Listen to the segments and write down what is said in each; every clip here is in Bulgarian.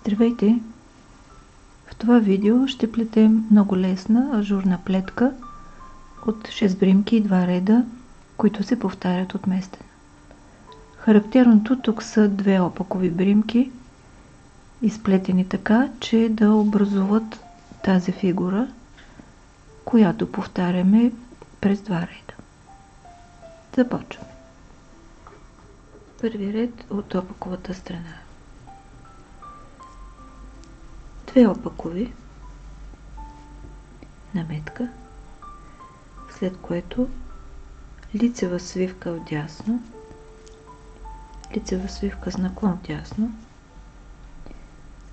Здравейте! В това видео ще плетем много лесна ажурна плетка от 6 бримки и 2 реда, които се повтарят отместено. Характерното тук са 2 опакови бримки, изплетени така, че да образуват тази фигура, която повтаряме през 2 реда. Започваме. Първи ред от опаковата страна. 2 опакови, наметка, след което лицева свивка вдясно, лицева свивка с наклон вдясно,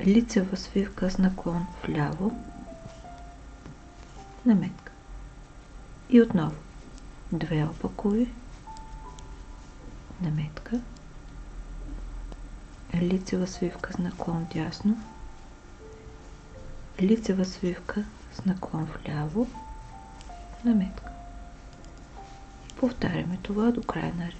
лицева свивка с наклон вляво, наметка. И отново 2 опакови, наметка, лицева свивка с наклон вдясно, лицева свивка с наклон вляво, наметка. И повтаряме това до края на реда.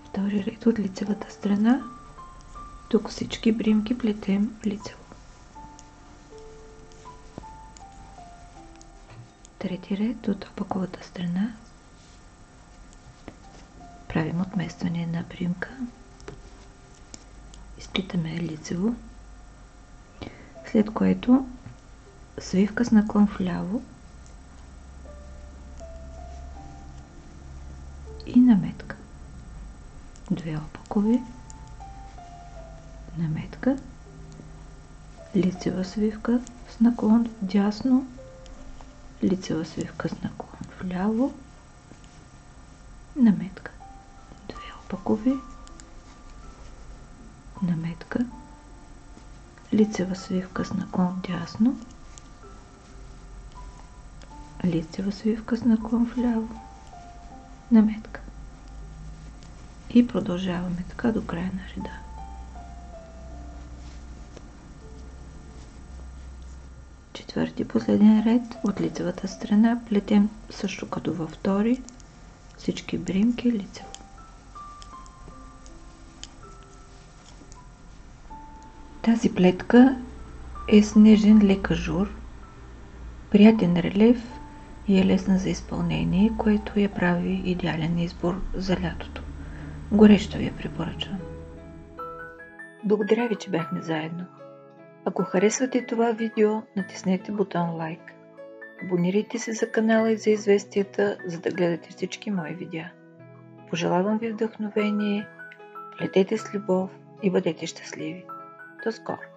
Втори ред от лицевата страна. Тук всички бримки плетем лицево. Трети ред от опаковата страна. Правим отместване на бримка. Изплитаме лицево. След което свивка с наклон вляво и наметка. 2 опакови, наметка, лицева свивка с наклон вдясно, лицева свивка с наклон вляво, наметка. 2 опакови, наметка, лицева свивка с наклон вдясно, лицева свивка с наклон вляво, наметка. И продължаваме така до края на реда. Четвърти последен ред от лицевата страна плетем също като във втори, всички бримки лицево. Тази плетка е с нежен лек ажур, приятен релеф и е лесна за изпълнение, което я прави идеален избор за лятото. Горещо ви я препоръчвам. Благодаря ви, че бяхме заедно. Ако харесвате това видео, натиснете бутон лайк. Абонирайте се за канала и за известията, за да гледате всички мои видеа. Пожелавам ви вдъхновение, плетете с любов и бъдете щастливи. До скоро!